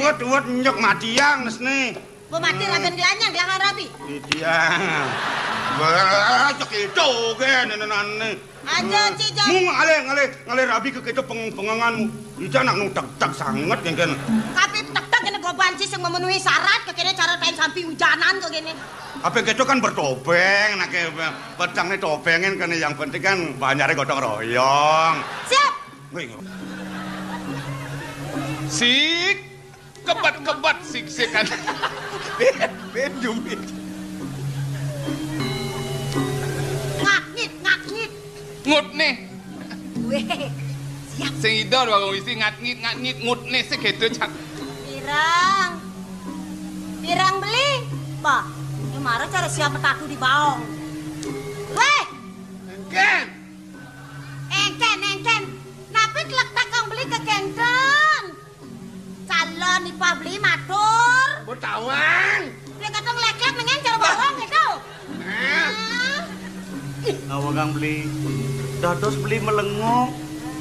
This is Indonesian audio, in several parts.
Uwet nyok madiang nesne. Bo mati raben glanyang gelangan rabi. Diang. Wah, cek itu kan nenane. Aja cija. Mung ngale rabi ke kita penganganmu. Ija nak nu tek sangat kan. Tapi tek kene go banci sing memenuhi syarat kene cara kain sampi hujanan kok kene. Apa gitu kan bertopeng, nak pedangnya topengin kan yang penting kan banyaknya gotong royong. Siap. Sik, kebat sik-sikan. Ben jumit. Ngakit. Ngut nih. Weh. Siap. Sing idol wae wis ngit ngut nih sik gitu cak. Pirang beli. Bah, ini marah cara siapa taku di baong. Weh. Engken. Napi telak takang beli ke kenten. Calon ipah beli matur. Bertawang. Dia kata ngelek-lek mengen cara bohong gitu. Awagang beli. Dados beli melengok.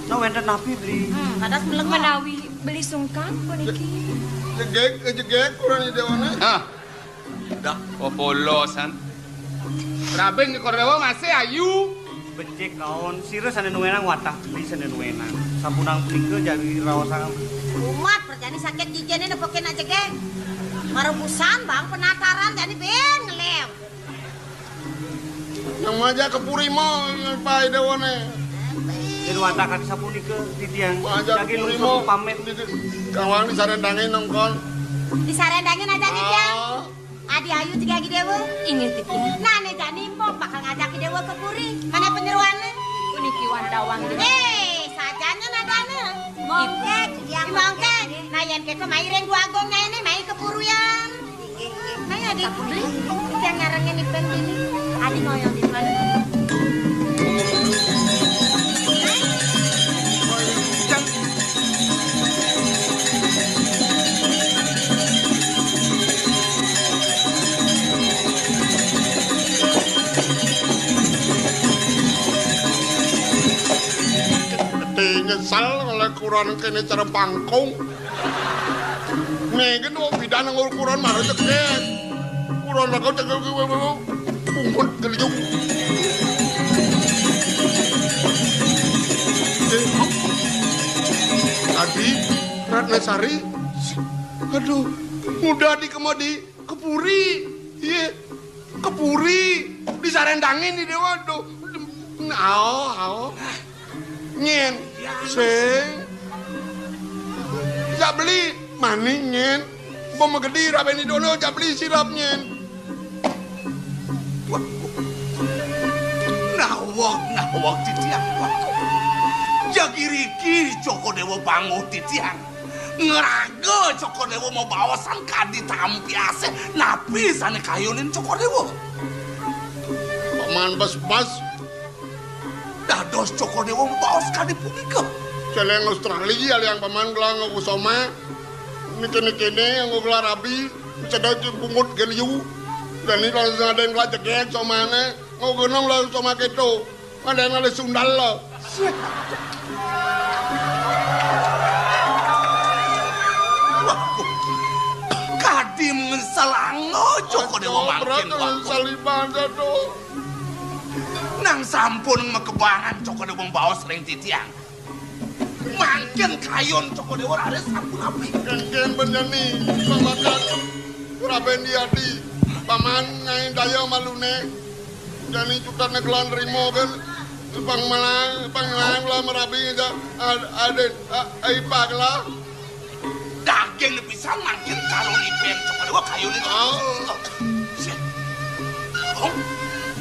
Nah wenten napi beli. Kadas melengok. Menawi beli sungkan puniki. Jegek kurang ide wana. Ah. Dah, popolosan. Rabeng di Korewa masih ayu. Becek kaon, sira sana nuenang watah beli sana nuenang. Sapunang punika jadi rawasan. Umat perjani sakit giginya nepokin aja geng. Marubusan bang penataran jadi ben ngelem. Yang maja kepuri mau pa ide wana. Jadi watah kaki sapunika titiang. Maja Lagi kepuri nunggu mau pamit. Kawang disarendangin nongkon. Disarendangin aja nih dia. Adi ayu tiga gidewe. Ingat iki. Nah nih jadi impok bakal ngajak gidewe ke puri. Mana penyeruannya? Puniki wandawang di. Sajanya nadana. Mongkek, yang mongkek. Nah yang kita mairin gua agongnya ini main ke puruyan. Main adi. Kita ngarengin ipen gini. Adi ngoyong di mana? Nyesal oleh kurang kene cara pangkong. Megen wong bidan nang ukuran marah cekek. Kurang kau cekek pungut geliuk. Tadi Ratnasari, aduh, mudah di kemodi kepuri, iya, kepuri disarendangin di dewa do. Ao. Nyen, sing jak beli maning nyen, bom gede rabeni dono jak beli sirap nyen. Nawak titiang wako. Jagiriki Joko Dewa bangu titiang. Ngeraga Joko Dewa mau bawasan kadi tampiase, napi sana kayunin Joko Dewa. Paman bas-bas. Dados Joko Dewa bawas kadi punika. Celeng Australia yang paman gelang aku sama. Nike yang aku gelar rabi. Cedok pungut geliu. Dan ini langsung ada yang gelar cekek sama ane. Aku genong lah sama keto. Ada yang ada sundal lah. Kadi mengesalango Joko Dewa mangkin wako. Saliban satu. Nang sampun mekebangan Joko Dewa bawa sering titiang. Mangkin kayon Joko Dewa ada sampun api. Kengken benyani pemakan Raben Diadi paman ngai daya malune. Jani cutan negelan rimo kan panglang lah merabi aja aden aipak lah. Daging bisa mangkin kalon ipen Joko Dewa kayon itu.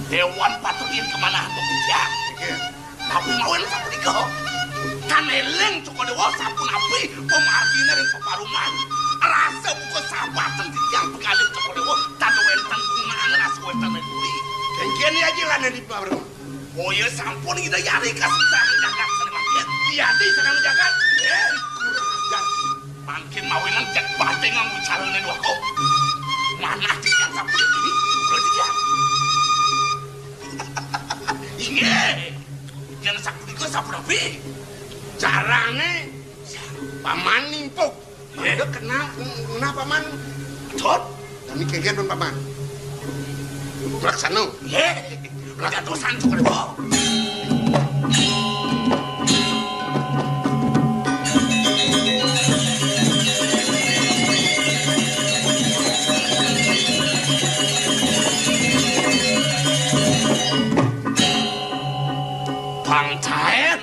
Dewan patuhin kemana untuk dia? Tapi mau yang sapu diko. Kan eleng Joko Dewa sampun api pemargina dan peparuman. Rasa buka sabatan di tiang pegalip Joko Dewa. Tanda wenten gunaan rasa wenten neguri. Kengkeni aja lah nih Pak Bro. Oh ya sampun kita yari kasih sarang jagat sana makin. Iya di sarang jagat. Makin mawinan jak bateng ang bicaranya dua kau. Mana di tiang sapu ini? Berarti dia. Iya, yang sapu diko sapu nabi. Caranya paman nimpuk Ada kena paman. Betul. Kami kengken pun paman. Laksana. Ye. Gatosan cukup dewa. Bang Caen,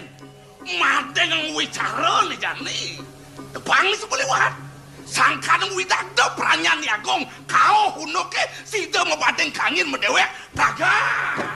mate ng wicara ni Jani. Bang ni sebeliwat. Sangka ng widagda peranyan ni Agong. Kau hunuke sida mabadeng kangin medewek. Dagan.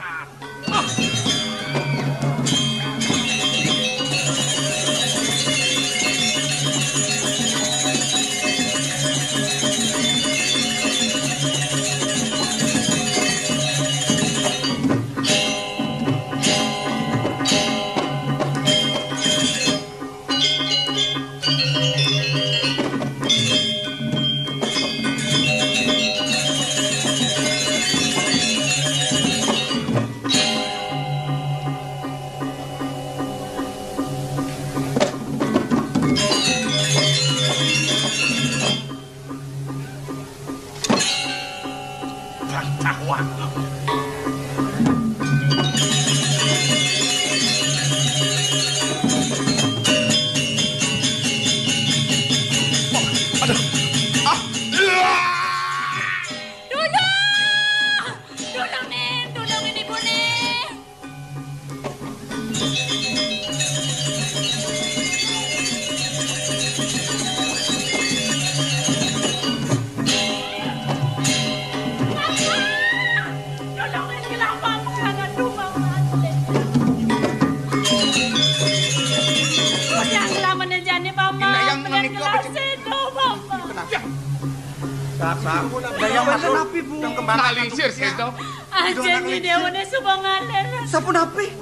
Nalingsir sedo. Ajen di dewane subangaler. Sapun api?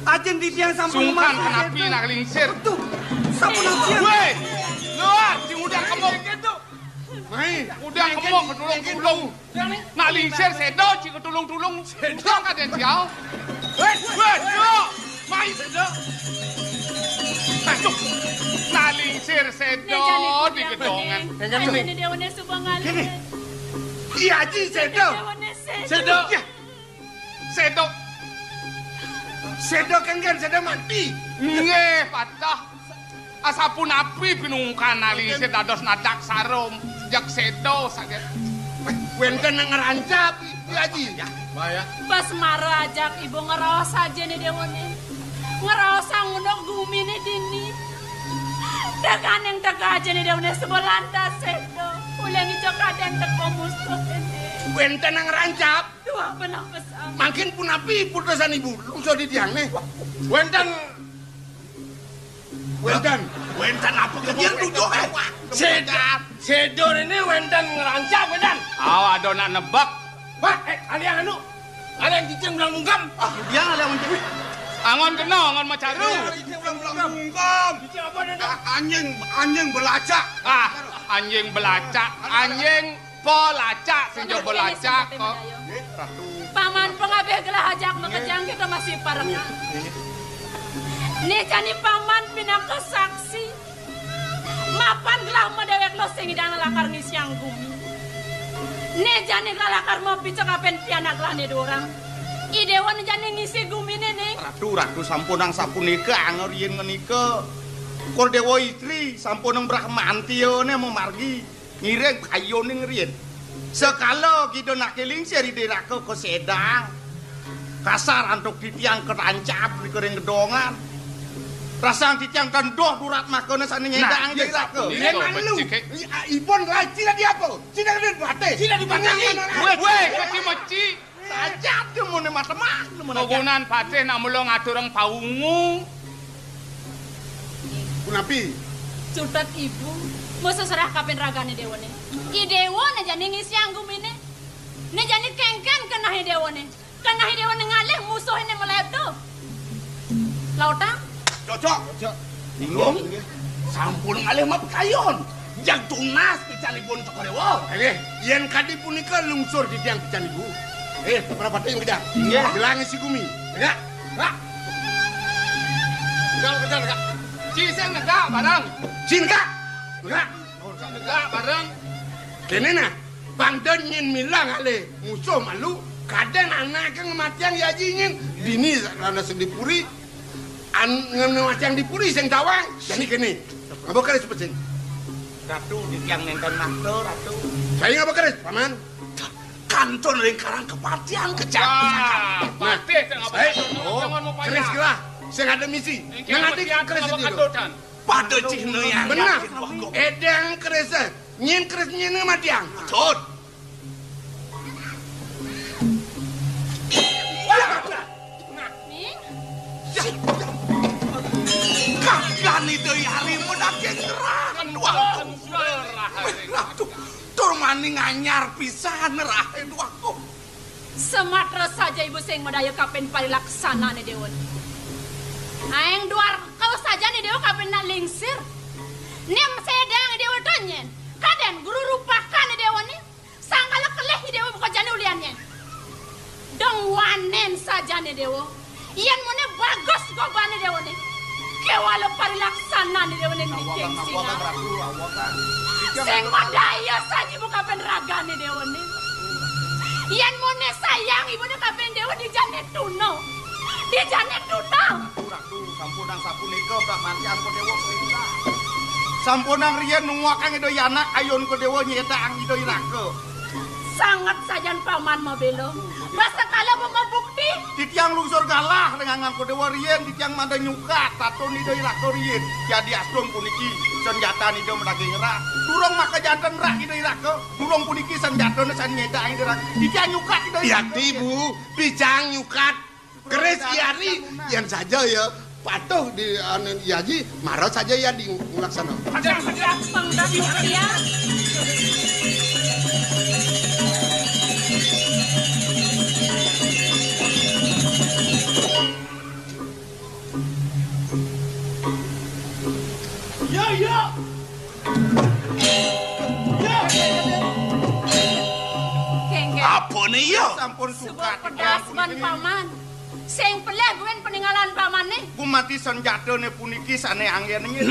Ajen di tiang sampung Sungkan kenapi nalingsir. Tuh, sapun api. Weh, luar si udang kemok. Mai, udang kemok ketulung-tulung. Nalingsir sedo ci ketulung-tulung. Sedo kaden siau. Weh, yo. Mai sedo. Masuk. Nalingsir sedo di gedongan. Ajen di dewane subangaler. Iya Haji Sedo. Sedo. Sedo. Sedo kan Sedo mati. Nggih, patah. Asapun api pinungkan nalingsir dados nadak sarum. Sejak sedo saja. Wenten yang ngerancap, Iya Haji. Bahaya. Pas marah ajak ibu ngeros aja nih dewane. Ngeros ngunuk gumi nih dini. Dengan yang teka aja nih dewane sebelanda sedo. Ulang itu kadang teko musuh ini. Wenten yang ngerancap. Dua benang besar. Makin pun api putusan ibu. Lungsor di tiang nih. Wenten apa kejian tujuh Sedo ini wenten ngerancap Wenten. Aw, ada nak nebak. Wah, kalian anu. Kalian cicing bilang mungkam. Dia ada mencuri. Angon kena, angon macaru. Cicing bilang mungkam. Cicing apa nih? Anjing belacak. Anjing belacak, anjing pelacak, senjo belacak kok. Paman pengabeh gelah ajak mekejang kita masih pareng. Nih jani paman pindah ke saksi. Mapan gelah medewek lo sing idang lakar ngisiang gumi. Nih jani gelah lakar mau picakapen pianak gelah nih dorang. Idewan jani ngisi gumi nih. Ratu sampunang sapunika ngorien ngenika. Kol dewa istri sampunang brahmantio mau margi. Ngireng kayo nih ngerian. Sekalo kita nak kelingsir di diraka ke sedang. Kasar antuk ditiang kerancap di kering gedongan. Rasang ditiang kendoh durat makona sana nyedang di diraka. Lu, ibon lah, cina di apa? Cina di bate. Cina di bate. Weh, keci meci. Sajat dia mau nemat-nemat. Kegunan pateh nak mulung aturang paungu. Kunapi? Curtat ibu. Masa serah kapen ragane dewane. Idewan aja nih ngisi anggum ini. Nih jani kengken kena dewane. Kena dewane ngalih musuh ini meletup. Lautang? Cocok. Bingung? Sampun ngalih mah pekayon. Yang tunas pican ibu untuk korewo. Yen kadi punika lungsur di tiang pican ibu. Berapa ting kejar? Iya. Bilangin si Gumi. Ya. Kak. Kejar, Kak. Cisen negak barang. Sin, Kak. Kak. Enggak, bareng. Kene nah, pangden nyen milang ale musuh malu, kaden anak kematian ya jingin. Bini rana sedipuri, ngematian dipuri sing tawang. Jadi kene, ngapa keris pecing? Ratu di tiang nenten makto, Ratu. Saya ngapa keris, paman? Kanton lingkaran kepatian kejahatan. Pati sing apa? Jangan mau payah. Keris kira, sing ada misi. Nang ati keris itu. Pada cihne yang Benar. Edang keris, nyen keris nyen matiang. Betul. Kagan itu hari menagih ngerah. Ratu, turmani nganyar pisan ngerah itu aku. Sematra saja ibu sing medaya kapen parilaksana ni Dewan. Aeng duar kau saja ni Dewa kapen nak lingsir. Nem sedang ni Dewa donyen. Kaden guru rupakan ni Dewa ni. Sangkala keleh ni Dewa buka jani uliannya. Dong wanen saja ni Dewa. Iyan mo ni bagus goban ni Dewa ni. Kewala parilaksana ni Dewa ni geng sina. Sing medaya saja buka penraga ni Dewa ni. Iyan mo ni sayang ibu ni kapen Dewa di jane tuno. Di jane tuno. Ratu, sampunang sapunika brak mantian ko dewa perintah. Sampunang riyen nuwakang ido anak ayon ko dewa nyetang ido irake. Sangat sajan paman mabelo. Basta kala mau bukti. Di tiang lungsur galah dengan ko dewa riyen di tiang manda nyukat taton ido irake riyen. Jadi asrung puniki senjata ido medagi ngerah. Durung maka jantan rak ido irake. Durung puniki senjata san nyetang ido irake. Di tiang nyukat ido irake. Ya tibu, bicang nyukat. Keris iari yang saja ya patuh di yaji marah saja ya di laksana. Ada. Pangdak ya. Ya. Kengke. Apa nih yo? Sampun suka Sebuah pedas ban paman. Sing peleh wen peninggalan paman nih. ku mati senjata ne puniki sane angin ini.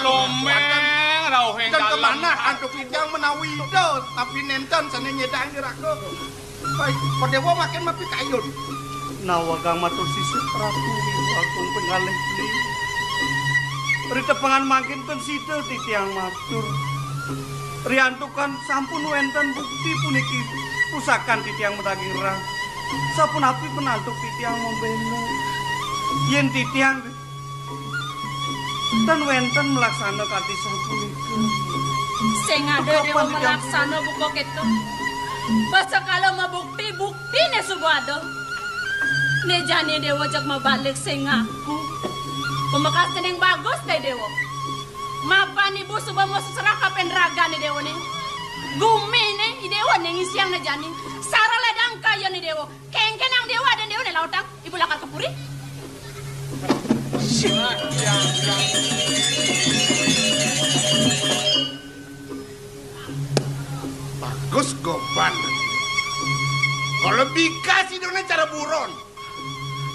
Lomeng rauh yang Dan dalam. kemana antuk kijang menawi do tapi nenten sane nyedang dirake. Baik, padewa makin mapi kayun. Nawagang matur sisih Ratu Agung pengalih beli. Ritepengan makin ten sida titiang matur. Riantukan sampun wenten bukti puniki pusakan titiang medaging rang. Sapun api penantuk titiang membeno. Yen titiang dan wenten melaksana kanthi sapunika. Sing ada dewa melaksana buka ketu. Basta kalau mabukti bukti ne subado. Ne jane dewa jak mabalik sing aku. Pemakas yang bagus deh dewa. Mapan ibu subah mau seserah kapen raga ni dewa ni. Gumi ni dewa ni ngisiang na jani. Sarah ledang kaya ni dewa. Kengkenang dewa dan dewa ni lautang. Ibu lakar kepuri. Bagus goban. Kalau bikas hidupnya cara buron.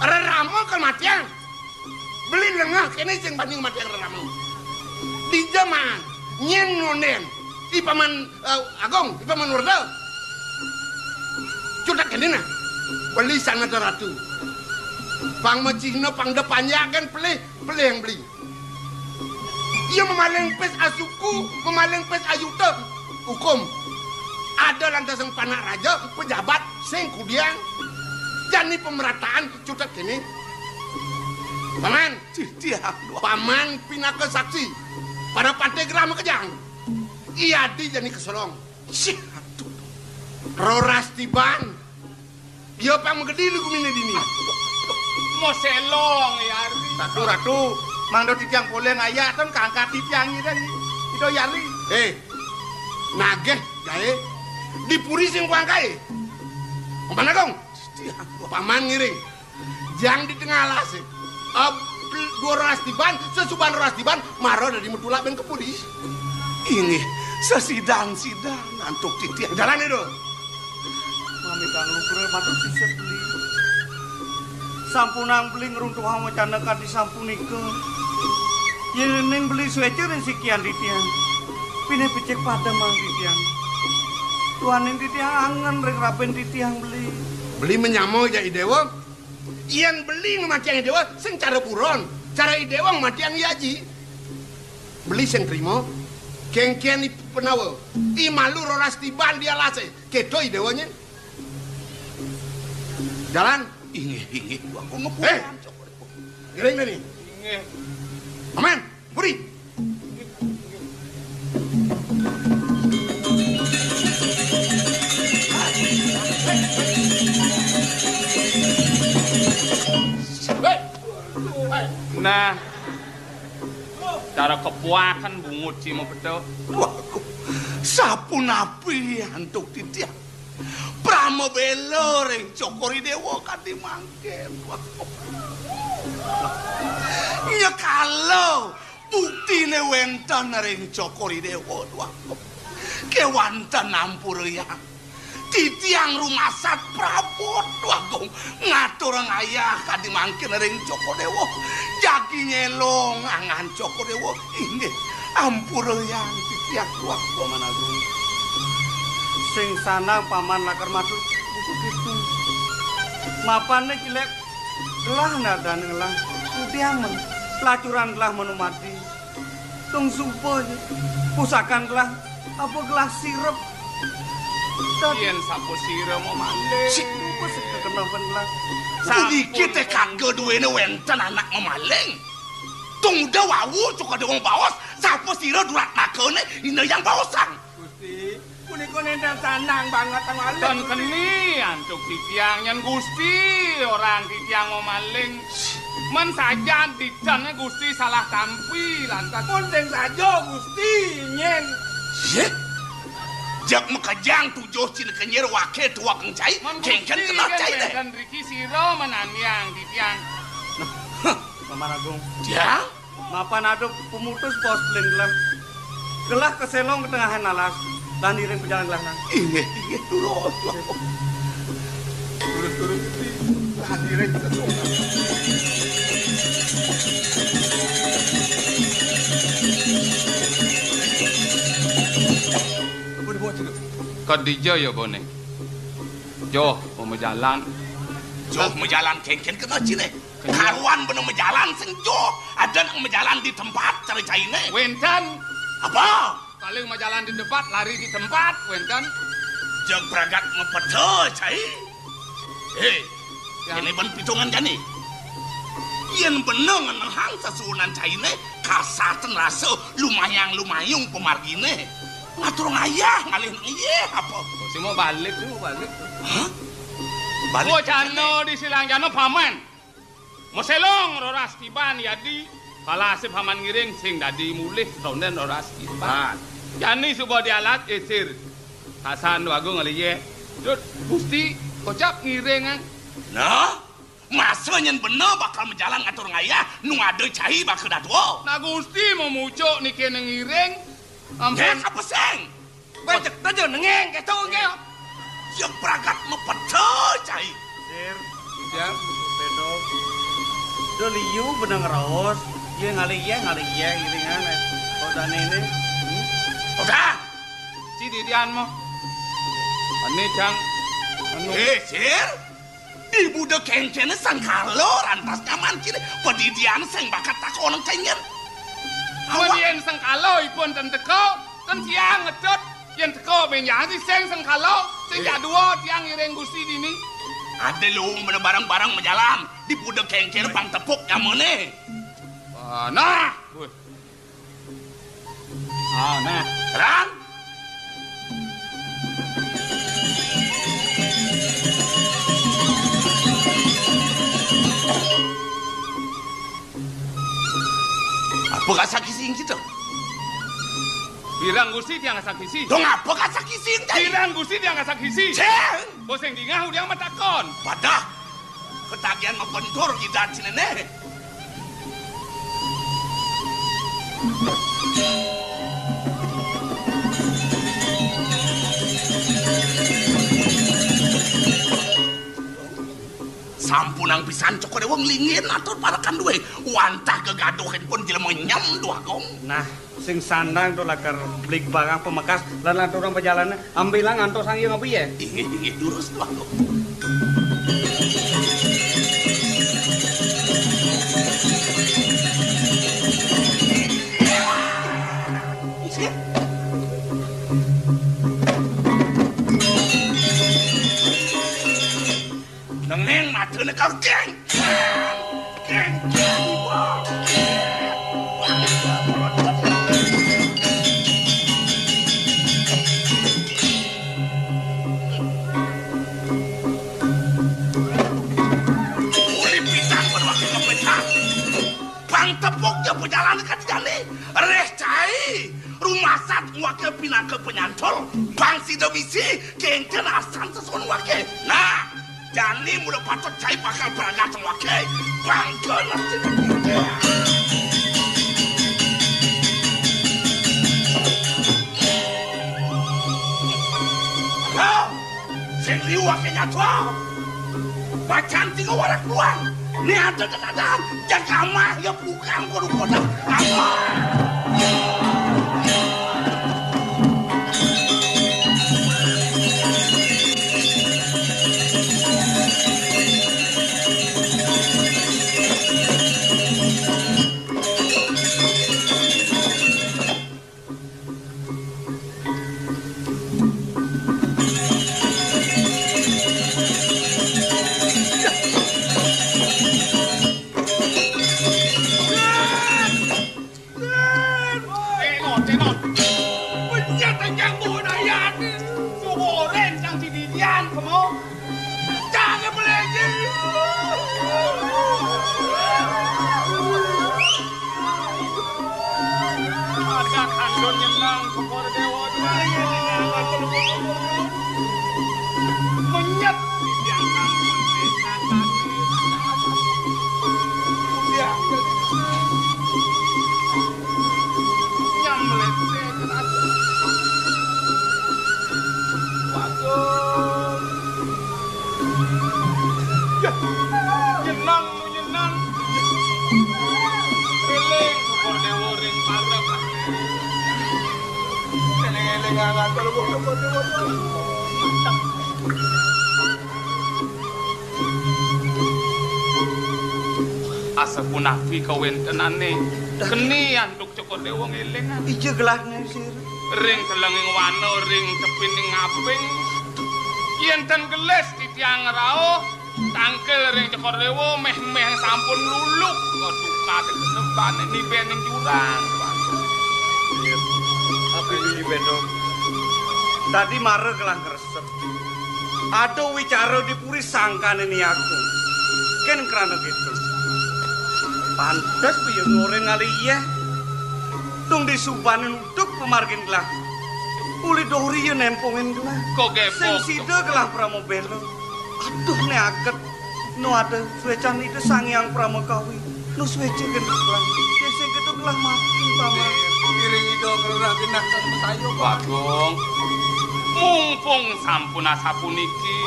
Ramo kematian. Beli lengah kene sing banding matian ramo. Di zaman nyen ngonen. Di paman Agong, di paman Warda. Cudak kene nah. Beli sana ratu. Pang macihna pang depannya kan pelih yang beli. Ia memaleng pes asuku, memaleng pes ayuta. Hukum. Ada lantasan panak raja, pejabat, sing kudiang. Jani pemerataan cutak kini. Paman, paman pinaka saksi. Pada pantai geram kejang. Iya di jani kesolong. Roras tiban. Dia pang menggedi lu kumine dini. Mau selong ya. Ratu, mangdo titiang boleh ngayak kan kangkat titiang ini. Itu yali. Nageh gae. Dipuri sing kuangkai. Mana kong? Paman ngiring. Jang di tengah alas. Dua ras tiban, sesuban ras tiban, maro dari metulak ben kepudi. Ini sesidang-sidang antuk titiang. Jalan itu. Mami kang lukure matur sisih beli. Sampunang beli ngeruntuh macanaka di sampunika. Yen ning beli suwecer sekian titiang. Pine becek pada mang titiang. Tuaning titiang angen rek rapen titiang beli. Beli menyamo ya idewa. Iyan beli ngemakiang idewa sing cara buron. Cara idewa ngemakiang yaji. Beli sing trimo. Kengkian i penawa. I malu roras tiban dia lase. Kedo idewanya. Jalan. Inge aku ngepuan. Ngiring nih. Inge. Aman. Puri. Nah, cara kepuakan bungut sih mau betul. Waku, sapu napi antuk titiang. Pramo belo ring cokori dewa kadi mangken. Waku. Ya kalau buktine wenten ring cokori dewa. Waku. Kewanten ampur ya. Titiang rumah sat prabot wagung ngatur ngayah kadi mangkin ring Joko Dewo jagi nyelong angan Joko Dewo ini ampur yang titiang wagung managung Sing sana paman lakar madu buku gitu. Mapane kilek gelah nadan gelah titiang men pelacuran gelah menumati tung supo pusakan gelah apa gelah sirup Yen sapu sira mau malih. Si wis kekenapan lah. sedikit kagak duwene wenten anak memaling tung udah wawu cukup ada wong bawas sapu sira durat nakone ini yang bawasang Gusti, punika nenten sanang banget tang malih. Dan keni antuk titiang yen Gusti orang titiang mau maling. Men saja dicannya Gusti salah tampi lantas. Punten saja Gusti nyen. ye jak mekajang tujuh cina kenyer wakil tua kencai kengken kena cai deh Dan Riki siro menanyang titiang. Paman Agung, ya mapan aduk pemutus pos gelang. Gelah keselong ke tengahan alas dan iring pejalan gelah nang. inge dulu Turun-turun. Hadirin kesungguh. Kadijo ya bone. Jo mau jalan. Joh menjalan kengken kena cine karuan bener menjalan sing joh ada yang menjalan di tempat cari caine Wenten apa paling mau jalan di tempat lari di tempat wenten. jeng pragat mempete cai ini ben pitungan jani yen bener ngenehang sasunan caine kasaten rasa lumayung pemargine ngatur ngayah ngalih iye apa Si mau balik. hah Gua jano di silang jano paman. Mau selong roras tiban yadi. Kalasip paman ngiring sing dadi mulih ronden roras tiban. Jani subuh dialat esir. Hasan wagung ngaliye. Dut Gusti kocap ngiring an. nah masa nyen bener bakal menjalan ngatur ngayah nu ada cai bakal datwo Nah Gusti mau mucuk niki ngiring. ya Ampun. apa seng Bacek tajo nengeng keto ge. jeng pragat mempete cai Sir, jam pedok. Do liu benang raos. Ye ngali ye iringan. Kodane ini. udah Si didian mo. Ani jang. Anu. sir di budak kengkene sang kalor antas nyaman kini pedidian seng bakat takon cenyer Awan yen sengkalo ipun ten teko, ten siang ngedot yen teko menyang si seng sengkalo, sing jadua tiang ngiring Gusti dini. ada lu bener barang-barang menjalan di budak kengkene bang tepuk nyamone Nah. Nah. terang apa kasak kising gitu Birang Gusti tiang ngasak hisi. dong apa kasak kising tadi Birang Gusti tiang ngasak hisi. ceng Boseng dingah udah matakon. padah ketagihan membentur kita cinene sampunang pisan coko dewang lingin atur parakan duwe wantah kegaduhin pun jelema nyam dua gong Nah, sing sandang to lakar beli barang pemekas lan orang perjalanan ambilang antos sang ieu ngopi ya. Inggih durus waktu. Neng matene kau geng. Geng. Bang tepuk je perjalanan ke jali. Reh cai. Rumah sat wakil pinang ke penyantol. Bang si demisi. Kengken asan sesuatu wakil. Nah. Jani mudah patut cai bakal berangkat wakil. Bang ke nasi demisi. Sing liu wakil nyatwa. Bacan tiga warak luang. Ini ada keadaan jaga mah ya bukan korup-korup apa? Asa punapi kawentenane keni anduk cokor dewa ngelengan Ije gelahnya sir ring telenging wano ring tepining ngaping yen ten geles di tiang rao tangkel ring cokor dewa meh-meh sampun luluk keduka kesemban ini bening jurang apa ini bendong tadi marah gelang keresep ada wicara di puri sangkan ini aku kan kerana gitu pantas piye ngoreng kali iya tung disubanin uduk pemargin gelah uli dohri ya nempongin gelah kok gepok sing sida gelah pramobelo aduh ne aket no ada suecan itu sangyang pramokawi no suece gen gelah dese gitu gelah mati paman Iring itu gelah genah kang sayo Bagong mumpung sampun asapuniki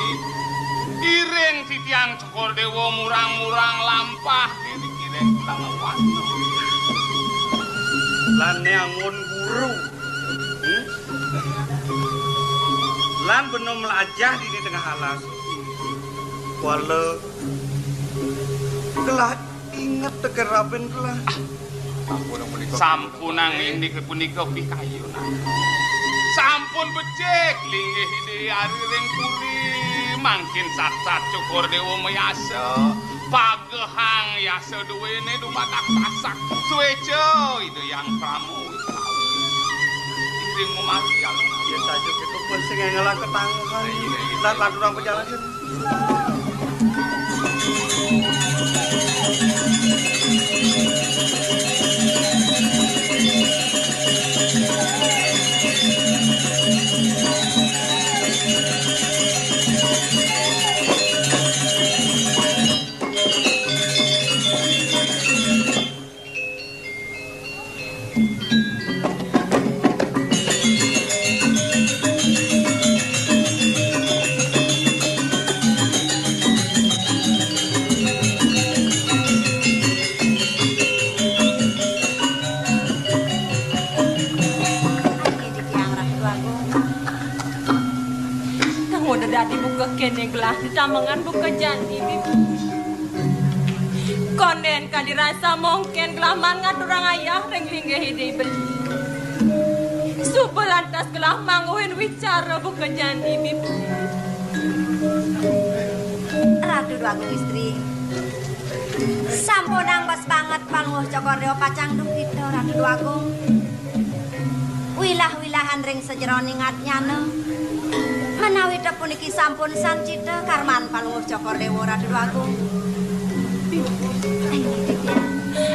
iring titiang cokor dewa murang-murang lampah kiri-kiri lawan lan neangon guru lan benom melajah di tengah alas wala gelah inget tegeraben gelah sampunang ini kepunika pikayu sampun becek linggih ide ari ring puri mangkin sat-sat cokor dewa mayasa pagehang yasa duwene dumadak tasak sueco itu yang pramu iring mati alun ya saja itu pun sing ngelah ketangguhan lan laturang perjalanan damengan buka janji bibi. Konden kan dirasa mungkin kelaman ngaturang ayah reng linggih hidi beli. Subuh lantas kelah manguhin wicara buka janji bibi. Ratu Agung istri. Sampun angkos banget palunguh cokor dewa pacang duk itu Ratu Agung. Wilah-wilahan ring sejeroning atnyana. Menawi tepuniki sampun sancita karman palunguh cokor dewa Ratu Agung.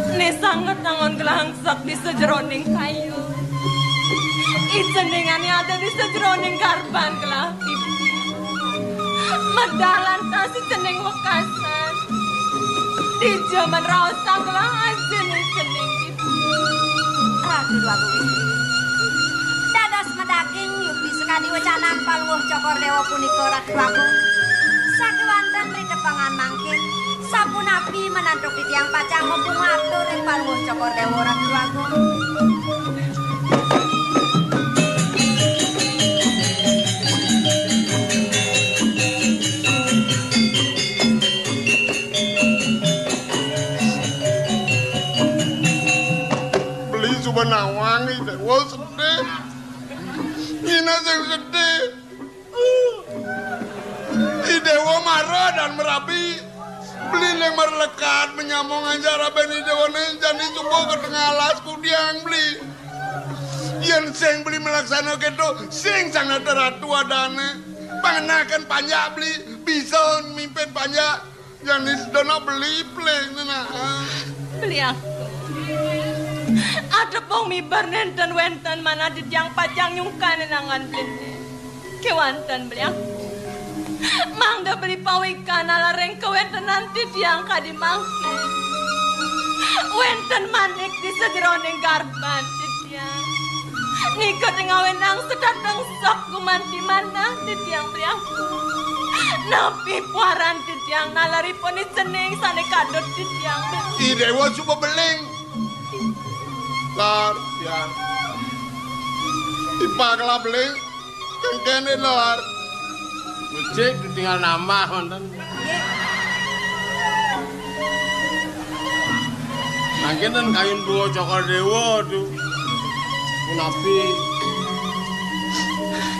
Ini sangat tangon gelangsak di sejeroning kayu. Ijenengannya ada di sejeroning karban kelah bibi. Medalan tas jeneng wekasan. Di zaman raosang kelah aja nih jeneng bibi. Ratu Agung istri. Dados medaging yupi sekali wacanan palunguh cokor dewa punika Ratu Agung. Sakewanten ritepangan mangkin. Sampun api menantuk di tiang pacang mumpung atur ing palunguh cokor dewa Ratu Agung. Beli cuma nawang ini, wah sedih. Ini yang sedih. Di dewa marah dan merapi. Beli lemar lekat menyambung anjara beni dewane jadi cukup ke tengah alasku diang beli. Yang sing beli melaksana kedo sing sangat teratu adane. Panganakan panjak beli bisa mimpin panjak. Jadi sedona beli nena. Beli aku. Ada pong mibar nenten wenten mana di tiang pacang nyungkan nangan beli. Kewanten beli aku. Mangga beli pawikan ala reng kewenten nanti diangka di mangki. Wenten manik di sejeroning garban di tiang. Nikot ngawenang sedatang sok gumanti mana di tiang beli aku. Napi puaran di tiang nalari poni cening sane kadot di tiang. I dewa coba beling. Lar, ya. Ipaklah beling. Kengkene lar. Cek tinggal nama wonten. Mangken ten kayun buah cokor dewa tuh. Punapi.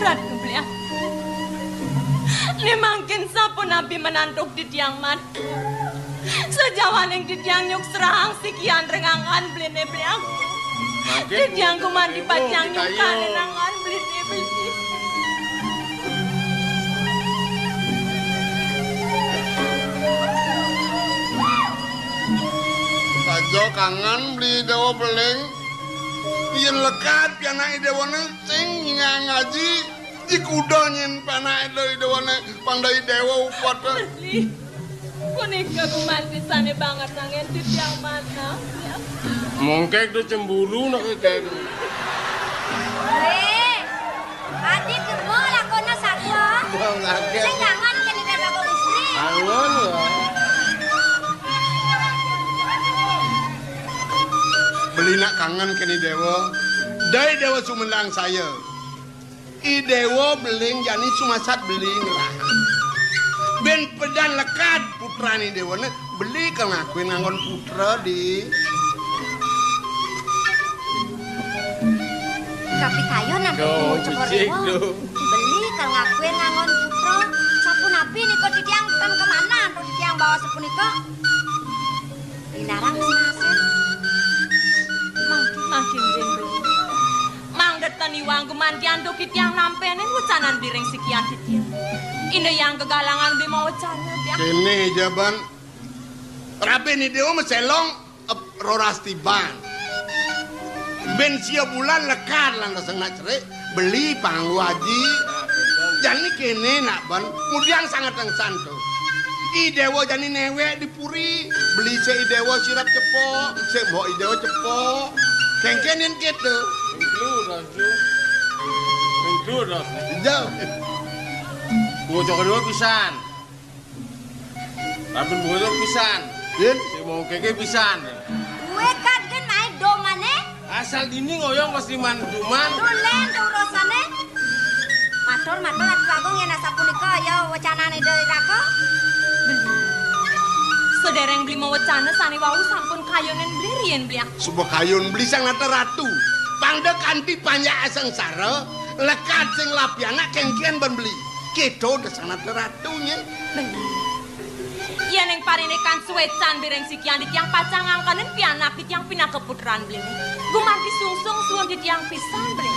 Ratu beliau. Ini mangkin sapun nabi menantuk di tiang mat. Sejawaning di tiang nyuk serang sikian rengangan beli beliau. Di tiang kuman di pacang nyukan rengangan beli. Sajo kangen beli dewa beling. Yen lekat pianake dewane sing ngaji di kuda nyen panake dewane pandai dewa upot. Beli. Kunika kumanti sane banget nangen di tiang mana. Mongkek tuh cemburu nak kayak. Adi kemo lakona saja. Sing kangen kene Ratu istri. Kangen ya. Beli nak kangen kini dewa. Dari dewa Sumedang saya. I dewa beling jani sumasat beling lah. Ben pedan lekat putra ni dewa ne beli kang aku ngangon putra di. Tapi kayo nanti cokor dewa. Beli kang aku ngangon putra. Sapun api niko di tiang ten kemana? Atau di tiang bawah sepuniko? Dilarang senase. Makin beli. Mang detan iwang kumantian tuh kitiang nampenin wucanan biring sekian kitiang. Ini yang kegalangan bi mau wacana dia. Kene jaban. Rabe ni dewa meselong roras tiban. Ben sia bulan lekar lantas nak cerai beli panglu haji. Jani kene nak ban, kemudian sangat yang santo. I dewa jani newek dipuri, beli se i dewa sirap cepok, se mbok i dewa cepok. Kengkenin gitu. Minggu dah. Jauh. Buah cokor dua pisan. Tapi buah itu pisan. Yen, Si mau keke pisan. Gue kan main domane. Asal dini ngoyong pasti manduman. Tulen urusane. matur Atu Agung yen sapunika ya wacanane Dewi Raka. Sedereng beli mawacana sani wau sampun kayonen beli rien beli. Subuh kayun beli sang nata ratu. Pangda kanti banyak sengsara. Lekat sing lapiana kengkian ben beli. Kedo desang nata ratunya. Yen ing parine kan suwecan bireng sikian ditiang pacang angkanen pianak ditiang pina keputran beli. Gumanti sungsung suwun ditiang pisan beli.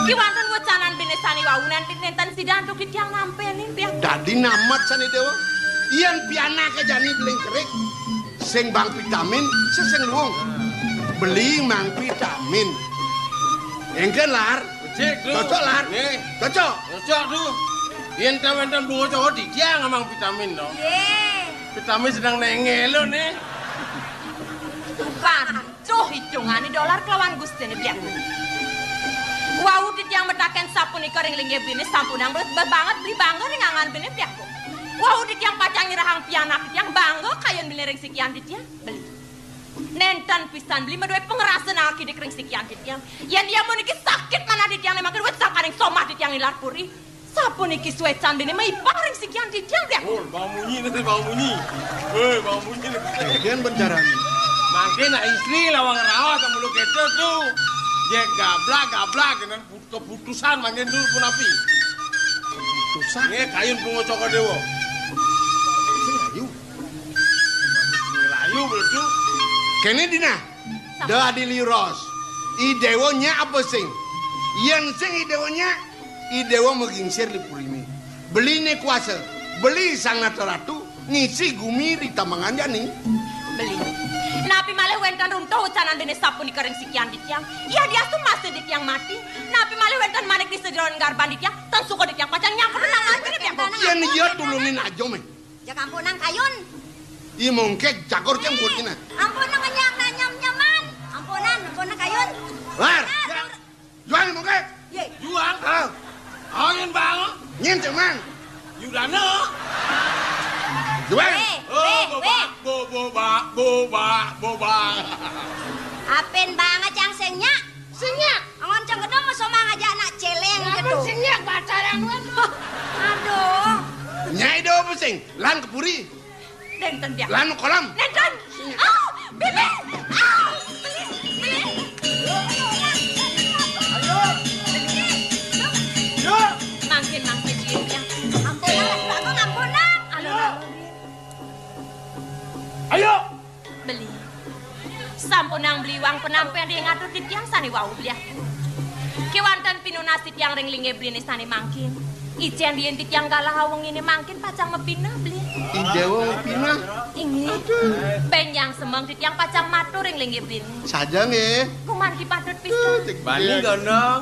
Ki wonten wacanan bene sani wau nenten sidantuk ditiang nampeni beli. Dadi namat sani dewa. Yen pianak jani beling kerik. Sing bang vitamin seseng luwung. Beli mang vitamin. Engken lar. Cocok lar. Cocok. Cocok tuh. Yen tawen-tawen bungo cowok ditiang amang vitamin no. Vitamin sedang nengelo nih. Pacuh hitungane dolar kelawan gustine biak. Wau ditiang metaken sapunika ring linggih bene sampunang banget beli bangga ring angan bene biak. Wau ditiang pacang nyerahang pianak ditiang bangga kayen beli ring sikian ditiang beli. Nenten pisan beli maduwe pengerasan akidik ring sikian ditiang. Yen dia muniki sakit mana ditiang makin wet sakaring somah ditiang ilar puri. Sapuniki suwecan bene maipang ring sikian ditiang biak. Oh, bau munyi nanti bau munyi. Bau munyi nanti. Kian bencaran. Makin istri lawang rawat sama lu gitu tuh. Ya gablak dengan keputusan makin dulu pun api. Keputusan? Ini kayun bungo coko dewo. Layu. Layu betul. Kene dina. Da diliros. Idewonya apa sing? Yen sing idewonya idewo mengingsir lipurimi. Beli ne kuasa. Beli sang ratu ngisi gumi di tamangan jani. Beli. Napi malih wenten runtuh ucanan bene sapunika ring sikian ditiang. Ya dia tuh masih ditiang mati. Napi malih wenten manik di sejeron garban ditiang. Tan suka ditiang pacang nyangkut nang ngene biang. Yen iya tulungin aja me. Ya kampunang kayun. I mongkek jakor kem kutina. Ampunang nyam nyam-nyaman. Ampunan kayun. Lar. Jual mongkek. Juang. Angin banget. Nyen cemang. Yudana. Jual. Boba. Apen banget yang sengnya. Angon cang gedong sama ngajak anak celeng gitu. Singnya pacaran Aduh. Nyai do apa sing? Lan kepuri. Nenten biak. Lan kolam. Nenten. Bibi. Beli. Yo. Mangkin dia. Ampunan. Ayo. Beli. Sampunang beli uang penampian dia ngatur titiang sani wau beli. Kewantan pinunas titiang ring linge beli sani mangkin. Ijen dien titiang galah awang ini mangkin pacang mepina beli. Idewo pina. Ini. Penyang semang titiang pacang matur ring linge beli. Saja nge. Kuman dipatut pisan. Bani gondong.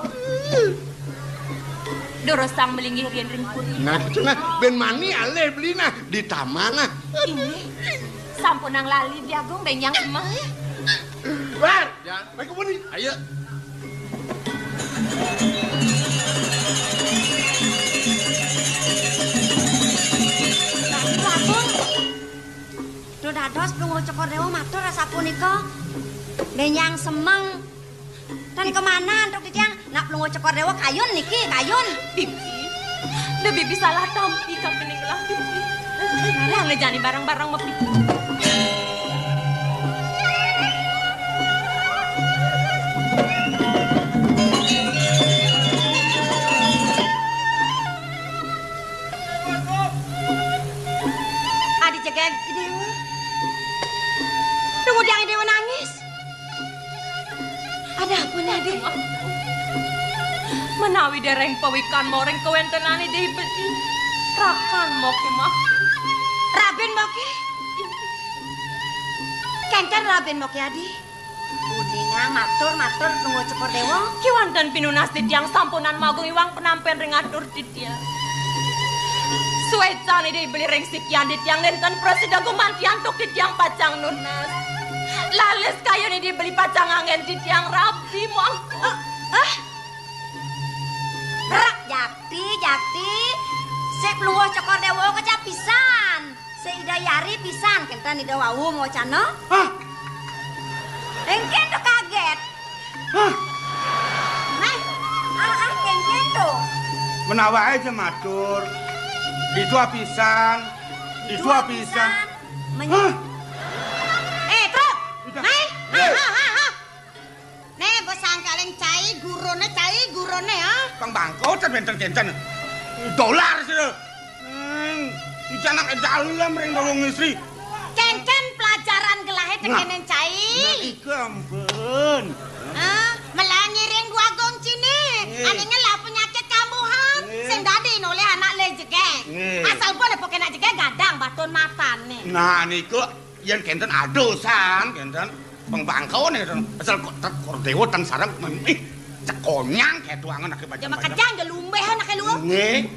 Dorosang melinggih rien ring puri. Nah, ben mani ale beli nah di taman nah. Ini. Sampunang lali biagung benyang semang. Lar. Ya, Baik kebuni. ayo. Dados Plungo Cokordewo matur sapunika benyang semeng. Dan kemana untuk ditiang nak Plungo Cokordewo kayun niki kayun. Bibi. Lebih bisa lah tampi ka peninglah bibi. Lah ngejani barang-barang mepi. Adi cegek Dewa. Tunggu diang Dewa nangis. Ada apa nih Dewa? Menawi dereng pawikan moreng kewentenane dehi beli. Rakan moke mah. Raben moke. Kenten Raben moke adi. Udingang matur Plungo Cokordewo. Kiwanten pinunas titiang sampunan magung iwang penampian ring atur titiang. Suwecane dehi beli ring sikian titiang nenten presida gumantian tuk titiang pacang nunas. Lales kayu ni dibeli pacang angin titiang rapi mangku. Rak jakti. Sek Plungo Cokordewo kecap pisan. Seidayari pisan kenten ida wau ngocana. Hah? Engken tuh kaget. Hah? Nah, engken tuh. Menawa aja matur. Itu apisan. Itu apisan. Hah? Truk. Nai. Nih bos sangkaleng cai gurone ha. Bang bangko ten benten dolar sih. Dijanak dalam ring dolong istri. Kencen pelajaran gelahe tekenen cai. Iku ampun. Melangi ring gua gong cini. Anehnya lah penyakit kambuhan. Sing dadi oleh anak le jegek. Asal boleh poke nak jegek gadang baton matane. Nah niku yen kenten adosan kenten pengbangkau nih asal kordewo tan sarang cekonyang kayak tuangan nak baca. Ya makajang gelumbe nak lu. Nggih.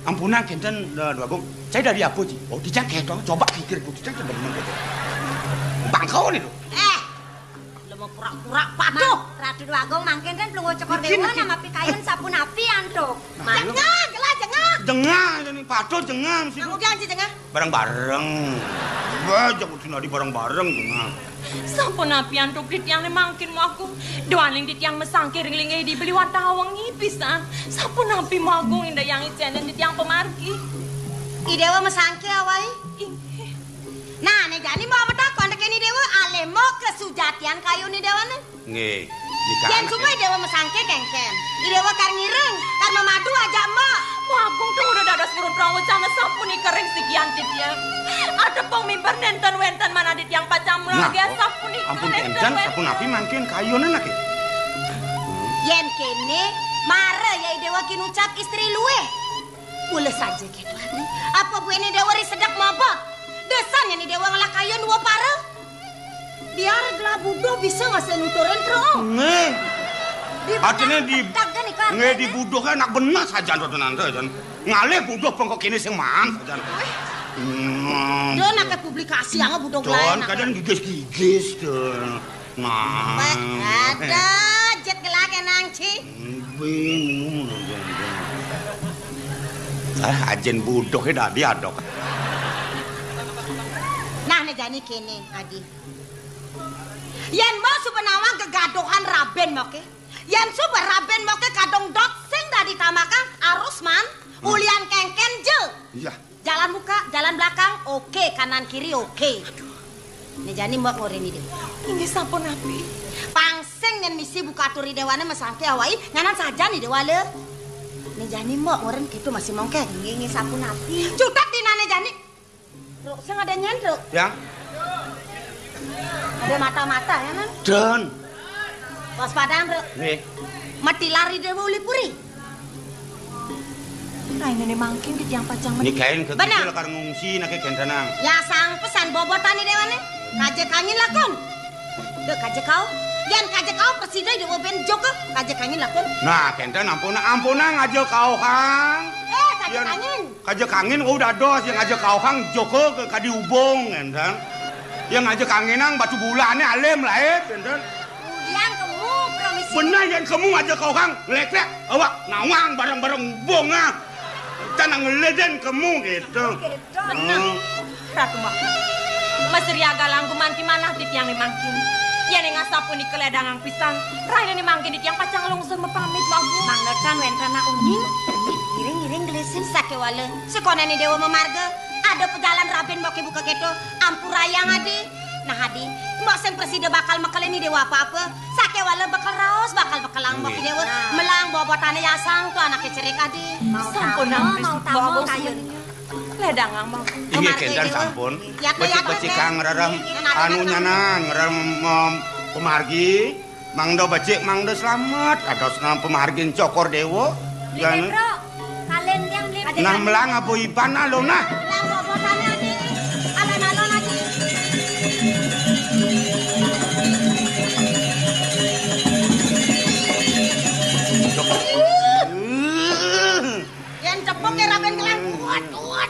Ampunan kenten Agung. Saya dari apa sih? Oh dijang kayak coba pikir bu dijang coba memang gitu. Bangkau nih tuh. Lu mau pura-pura paduh. Ratu Agung mangken kan pelungo cokor dewa nama pikayun sapun apian tuh. Jengah, gelah jengah. Jengah ini paduh jengah mesti. Kamu jangan jengah. Bareng-bareng. Wah, jangan sinadi bareng-bareng jengah. Sampun apian tuh dit yang mangkin mo Agung. Doaning dit yang mesangkir ringlinge dibeli wantawangi pisan. Sampun api mo Agung indah yang icenen dit yang pemargi. Idewa mesangke awai. Nah, nih jani mau takon dek ini dewa ale mau kesujatian kayu nih dewa nih. Nggih. Jan cuma dewa mesangke kengken. Idewa kar ngireng, kar memadu aja mak. Mo Agung tuh udah dadas burung perahu sama sampun ikering sekian dit ya. Ada pemimper nenten wenten mana dit yang pacam lagi sampun ikering. Ampun kenten sapun api mangkin kayune nak. Yen kene mare ya idewa kinucap istri luwe. Boleh saja gitu hari. Apa bu ini dewa sedak mabot? Desanya nih dewa ngelak kayu dua para. Biar gelah budoh bisa ngasih nuturin terus. Nggih. Artinya di di budoh kan nak benar saja nonton nanti jan. Ngalih budoh pengkok kini sing man saja. Dia nak ke publikasi yang budoh lain. Kadang gigis tuh. Nah. Ada jet gelah kenang ci. Ajen budohnya dah diadok. Nah, nih jani kene, Adi. Yen mau sebenawang kegaduhan Raben moke. Yen super Raben moke kadong dot sing dah ditamakan arus man. Ulian kengken je. Iya. Jalan muka, jalan belakang, oke. Kanan kiri, oke. Nih jani mbak ngorin ini. Ini sampun api. Pangseng yang misi buka turi dewana mesangke awai. Nganan saja nih dewa le. Nih jani mbak ngorin gitu masih mongke. Ini sampun api. Cutak di nane jani. Ruk, saya ada nyendruk. Ya. Ada mata-mata ya, Nan? Dan. Waspadaan, Ruk. Nih. Mati lari dewa uli puri. Nah, ini mangkin dit yang pacang. Ini kain kecil kar ngungsi nak kentanang. Ya sang pesan bobotan ni dewa nih. Kaje kangin lakon. Dek kaje kau. Yan kaje kau presiden dewa ben jok ke. Kaje kangin lakon. Nah, kentan ampuna ngajak kau kang. Kaje kangin. Kaje kangin udah dos yang ngajak kau kang joko ke kadi ubong kentan. Yang ngajak kanginang batu bulannya alem lah kentan. Yang kamu promisi. Benar yang kamu ngajak kau kang lek awak nawang bareng-bareng ubong ah. Tanang ngeleden kamu gitu. Benar. Ratu Mbak. Mas Riaga langguman di mana dit yang dimangkin. Ya ning asapun di keledangang pisan. Raine ni mangkin dit yang pacang lungsur mepamit Mbak. Manglekan wentana uning. Ngiring-ngiring gelesin sakewale. Sekone ni dewa memarga. Ada pejalan Raben mau buka keto. Ampurayang adi. Nah adi. Mbak sen presiden bakal mekel ini dewa apa-apa. Sakewale bakal raos bakal bekelang mbak dewa. Melang bobotane yasang tuh anaknya cerik adi. Sampun mau tamu kayun. Ledangang Mbak. Iya kentan sampun. Becik kang ngeram anunya nan ngeram pemargi. Mangdo becik mangdo selamat. Ados ngam pemargin cokor dewo. Beli bro. Kalian yang beli. Nah melang apa iban alon nah. Melang bobotane adi. Alon-alon adi. Yang cepok ya Raben kelang.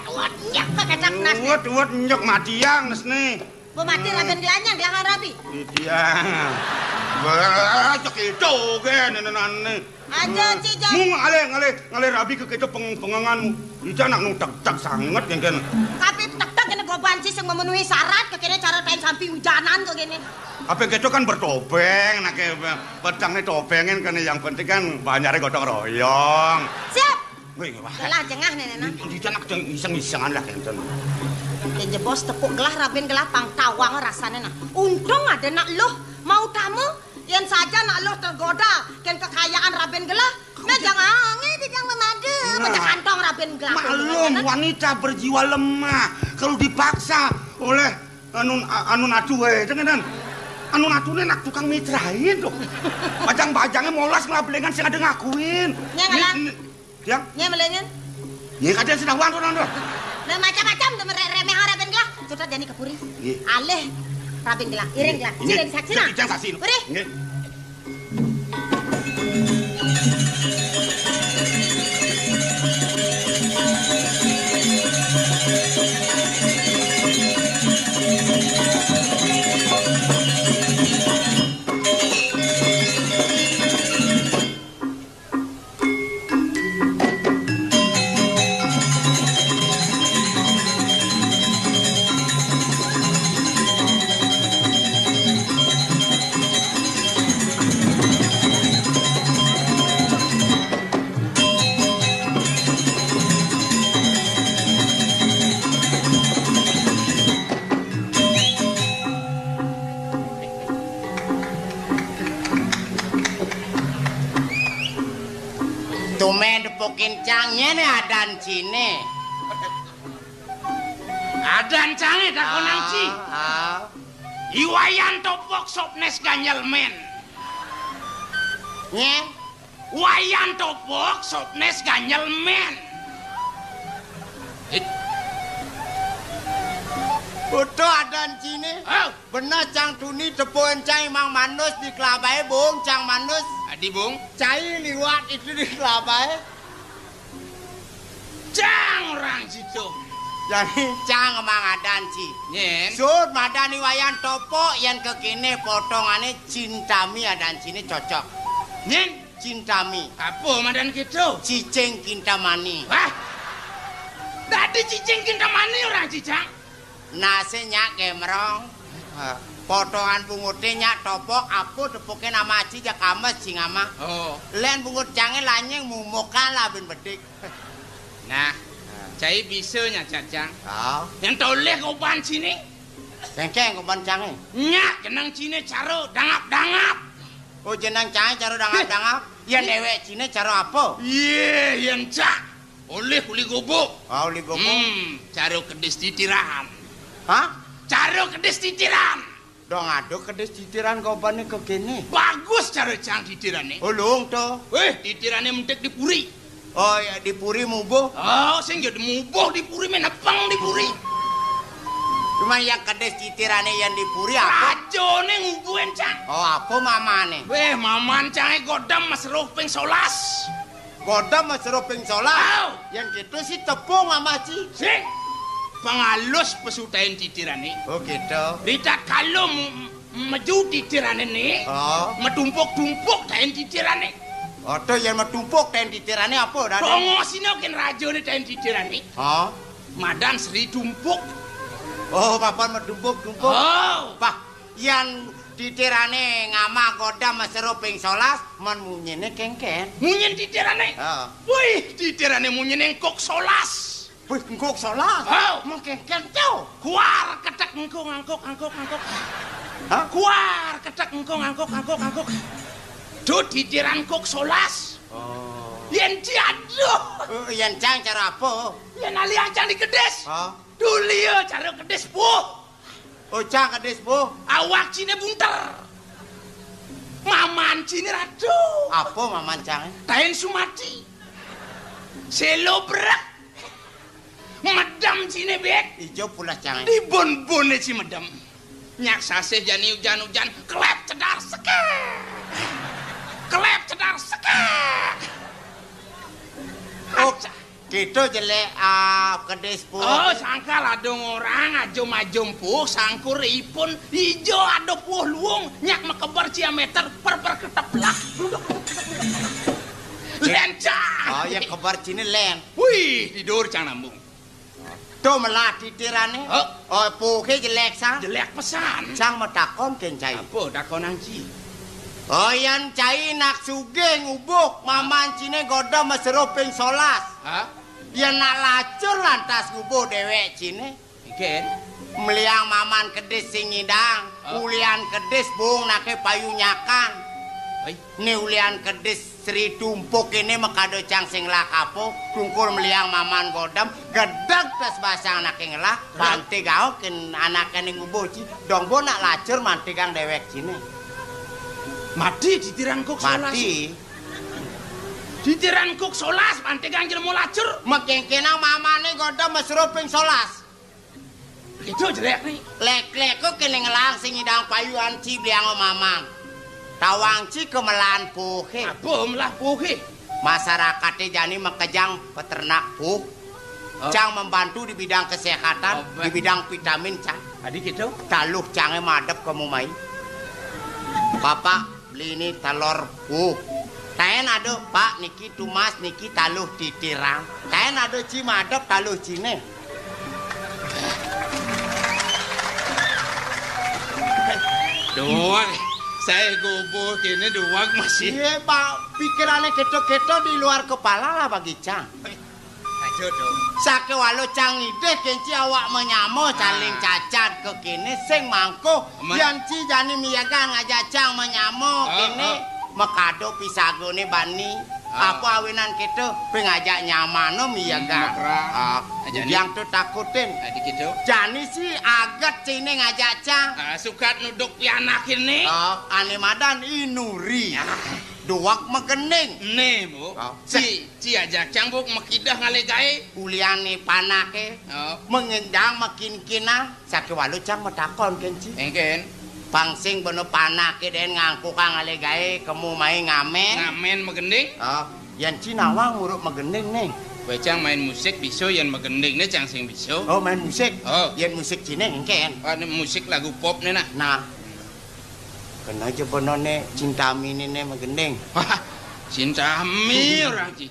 Uat, nyak ke kecak nas. Uat, nyok matiang nes nih. Bu mati Raben gelanyang gelangan Rabi. Iya. Wah, cek itu kan nenek. Aja cijak. Mung ngale Rabi ke kita penganganmu. Ija nak nu tak sangat kan. Tapi tak kena banci sing memenuhi syarat kekene cara kain samping hujanan kok kene. Apa gitu kan bertopeng, nak pedangnya topengin kan yang penting kan banyaknya gotong royong. Siap. Wih, wah. Gelah jengah nenek. Di sana iseng-isengan lah kan. Kenje bos tepuk gelah Raben gelah pang tawang rasanya nah. Untung ada nak loh mau tamu yang saja nak loh tergoda ken kekayaan Raben gelah. Nah jangan jangan memadu pecah kantong Raben gelah. Maklum wanita berjiwa lemah kalau dipaksa oleh anu natu jangan anu natune nak tukang mitrain tuh. Bajang-bajangnya molas ngelabelengan sing ada ngakuin. Nya ngalah. Yang? Nya melengen. Nya kadang sedang wang tuh. Nah macam-macam tuh remeh Raben gelah. Sudah jadi kepuri. Aleh Raben gelah, iring gelah. Sila disaksi nah. Jangan saksi. Puri. Tumen depokin cangnya nih adan cine. Adan cange dakonang ci. Iwayan topok sopnes ganyel men. Nye? Wayan topok sopnes ganyel men. Betul adan cine. Benar cang tuni depokin cang Mang Manus di kelabai bung cang Manus. Adi bung. Cai liwat itu di kelabai. Cang orang situ. Jadi cang Mang adan ci. Nyen. Sud madani wayan topo yang kekini potongane cintami adan cine cocok. Nyen. Cintami. Apa madan gitu? Cicing kintamani. Wah. Tadi cicing kintamani orang cicang. Nasi nyak gemrong. Potongan bungutnya nyak topok aku depokin nama aci jak amas cing ama. Oh. Len bungut jangan lanyeng mumukan lah bin bedik. Nah, cai bisa nya cacang. Oh. Yang toleh kopan sini. Cengkeng kopan cange. Nyak jenang cine caro dangap-dangap. Oh jenang cange caro dangap-dangap. Yang dewek cine caro apa? Iya, yang cak. Oleh kuli gobok. Oh, uli gobok. Caro kedes titiran. Hah? Caro kedes titiran. Dong aduk kedes titiran kopannya kegini. Bagus caro cang titiran nih. Ulung tuh. Titirannya mentek dipuri. Oh ya dipuri mubuh. Oh, sing jadi mubuh dipuri menepang dipuri. Cuma yang kedes titirannya yang dipuri apa? Rajone ngubuhin cang. Oh apa mamane? Maman cange godam mas ruping solas. Godam mas ruping solas? Yang gitu sih tepung mama ci. Sing. Pengalus pesutain titiran nih. Oh gitu. Rita kalau maju titiran ini, metumpuk-tumpuk tain titiran nih. Oh tuh yang metumpuk tain titiran ini apa? Promosino kan rajo nih tain titiran nih. Oh. Madan Sri tumpuk. Oh papan metumpuk-tumpuk. Oh. Pak yang titirane ngama godam maseruping solas man munyene kengken. Munyen titirane. Heeh. Wih, titirane munyen engkok solas. Wih, engkok salah. Oh, mengkengken tuh. Kuar ketek engkok angkok. Hah? Kuar ketek engkok angkok. Duh titiran kok solas. Oh. Yen diaduh. Yen cang cara apa? Yen ali ancang dikedes. Oh. Dulio cara kedes bu. Oh, cang kedes bu. Awak cine bunter. Maman cine rado. Apa maman cang? Tain sumati. Selo berak. Medam cine bek. Ijo pula cang. Di bon-bone si medam. Nyak saseh jani hujan-hujan. Kelep cedar sekek. Oh, gitu jelek kedes bu. Oh, sangkal adong orang ajom-ajom puh sangkur ipun ijo ado puh luung nyak mekebar diameter per keteplah. Lencah. Oh, yang kebar cini len. Wih, tidur cang nambung. Do melah ditirane. Oh, puke jelek sang. Jelek pesan. Sang metakon ken cai. Apa takonan Ci? Oh, yan cai nak sugih ngubuk mamancine godho mesero ping 11. Hah? Yen nak lacur lantas ngubuk dhewek cine. Iken. Meliang maman kedis sing ngidang, ulian kedis bung nake payu nyakan. Ni ulian kedis Sri tumpuk ini mekado cang sing lakapo, tungkul meliang maman godam, gedeg tes basang nake ngelah, banti gao ken anake ning ngubuci, dongbo nak lacur manti kang dewek cine. Mati ditiran kok 11. Mati. Ditiran kok 11 manti kang jelemu lacur. Mekengkenang mamane godam mesro ping 11. Itu jelek nih. Lek-lek kok kene ngelang sing ngidang payuan Ci bliang mamang. Tawang Ci kemelan puhe. Apa melah puhe? Masyarakatnya jani mekejang peternak puh. Cang membantu di bidang kesehatan, di bidang vitamin cang. Adik gitu? Taluh cangnya madep ke mumai. Bapak beli ini telur puh. Taen ada Pak niki tumas niki taluh ditirang. Taen ada Ci madep taluh cine. Doang. Saya gobo kene doang masih. Iya Pak, pikirannya keto-keto di luar kepala lah bagi Cang. Ayo dong. Sake walau Cang ide kenci awak menyamo saling cacat ke kene sing mangko. Yanci jani miyagan ngajak Cang menyamo kene mekado pisagone bani. Apa awinan keto pengajak nyamano miyagan. Yang tuh takutin. Adik gitu. Jani sih agat cine ngajak Cang. Sukat nuduk pianak ini. Ane madan inuri. Duak megening. Nih bu. Ci ajak Cang bu mekidah ngalegai. Uliane panake. Mengendang makin kina. Sake walu Cang metakon kenci. Engken. Pangsing bener panake den ngangku kang ngalegai kemu main ngamen. Ngamen megending. Yan Cinawang nguruk megending nih. Cang main musik bisa yang megending nih Cang sing bisa. Oh main musik. Yan musik Cina engken. Musik lagu pop nih nah. Nah. Kena aja benone Cintami ini megending. Cintami orang Ci.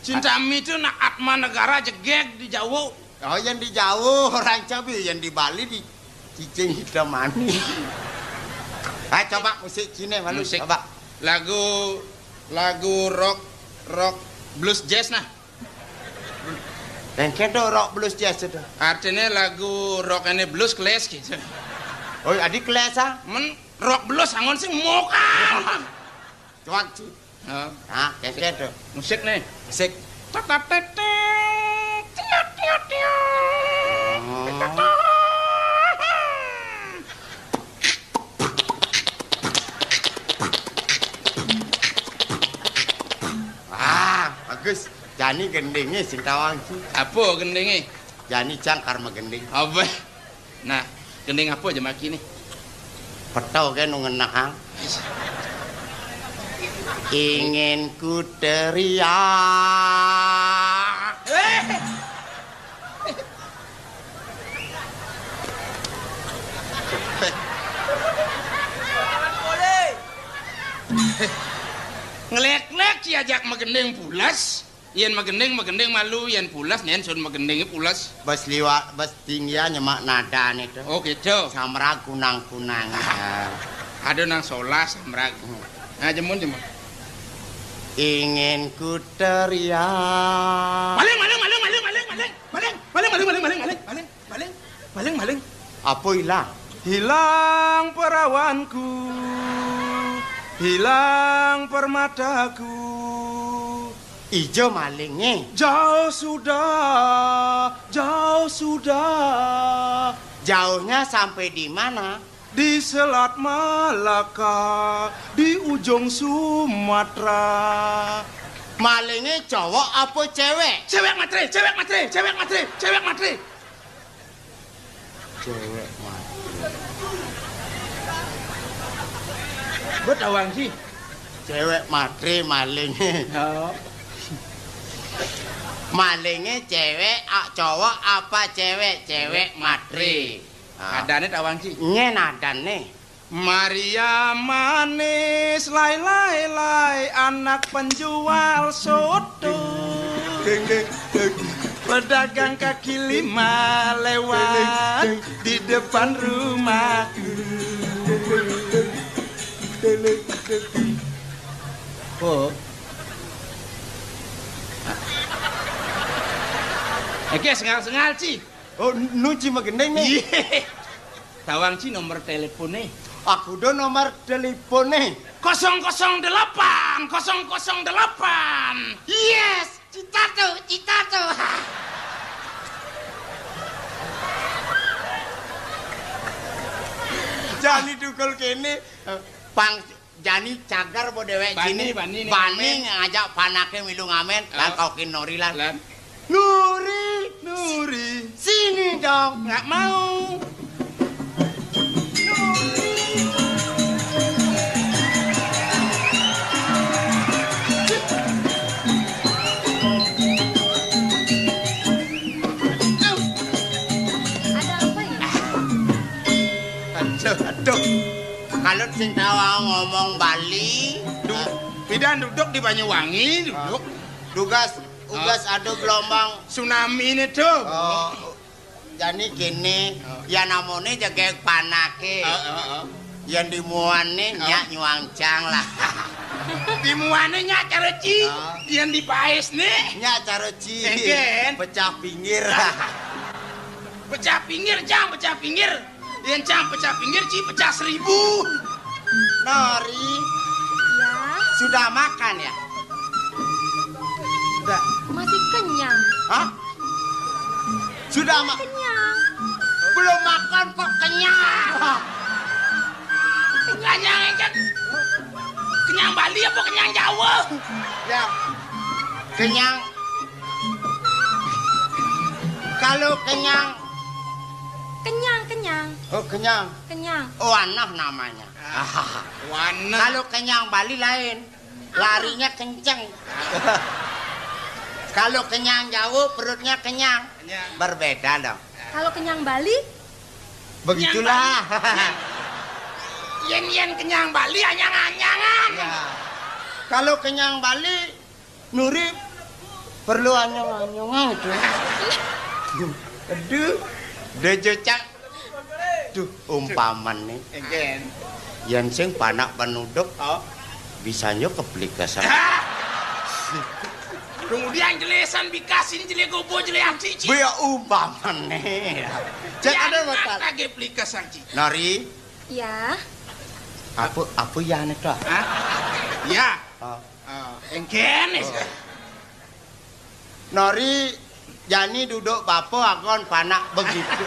Cintami itu nak Atma Negara jegek di Jawa. Oh yang di Jawa orang cabi, yang di Bali di Cicing hitam manis. Coba musik Cina malu musik. Coba. Lagu rock blues jazz nah. Dan kendo rock blues jazz itu. Artinya lagu rock ini blues class gitu. Oh adik kelas rock blues angon sing moka. Cuak Ci. Nah, kayak itu. Musik nih. Musik. Bagus. Jani gendingnya sing tawang Ci. Apa gendingnya? Jani Cang karma gending. Apa? Nah, gending apa aja maki nih? Petau kan ngenah. Ingin ku teriak. Ngelek-lek si ajak megending pulas. Yen megending malu, yen pulas nen sun megendingnya pulas. Bas liwat, bas tinggian nyemak nada nih tuh. Oh gitu. Samra kunang-kunang. Ada nang solas samra. Nah jemun. Ingin ku teriak. Maling. Apa hilang? Hilang perawanku, hilang permataku. Ijo malingnya. Jauh sudah. Jauhnya sampai di mana? Di Selat Malaka, di ujung Sumatera. Malingnya cowok apa cewek? Cewek matre. Cewek mati. Buat awang sih. Cewek mati malingnya. Malingnya cewek, cowok apa cewek? Cewek mati. Adane awang sih. Ngen adane. Maria manis, lai anak penjual soto. Pedagang kaki lima lewat di depan rumahku. Oh. Oke, sengal-sengal, Ci. Oh, nuci magendeng nih. Tawang Ci nomor teleponnya. Aku do nomor teleponnya. 008. Yes, cita tuh. Jani dukul kene. Pang Jani cagar bo dewek sini. Bani ngajak panake milu ngamen. Lan kau kin Nori lan. Nuri. Sini dong. Nggak mau. Aduh. Kalau sing tawang ngomong Bali, Pidan duduk di Banyuwangi, duduk. Ugas ada gelombang Tsunami ini tuh. Jadi gini, ya namanya jaga panake. Yang dimuane nyak nyuangcang lah. Dimuane nyak careci. Yang dipaes nih. Nyak careci. Engken. Pecah pinggir. Pecah pinggir, Cang, pecah pinggir. Yang Cang pecah pinggir, Ci pecah 1000. Nori. Ya, Sudah makan ya? Sudah. masih kenyang. Hah? Sudah makan? Kenyang. Belum makan kok kenyang. Kenyang kan? Kenyang Bali apa kenyang Jawa? Ya. Kenyang. Kalau kenyang. Kenyang. Oh, kenyang. Kenyang. Wanah namanya. Warna. Kalau kenyang Bali lain. Larinya kenceng. Kalau kenyang Jawa perutnya kenyang. Berbeda dong. Kalau kenyang Bali, Begitulah. Yen kenyang Bali anyang-anyangan. Ya. Kalau kenyang Bali, Nuri perlu anyong-anyongan itu. Aduh, dejecak. Duh, umpaman nih. Engken. Yang sing panak penuduk, bisanya keplikasan. Kemudian jelesan bikas ini jele gobo jele anci. Biar umpaman nih. Cek ada bakal. Kage plikas anci. Nari, ya. apa ya nih tuh? Ya. Oh. Engken. Nori, Jani duduk bapo agon panak begitu.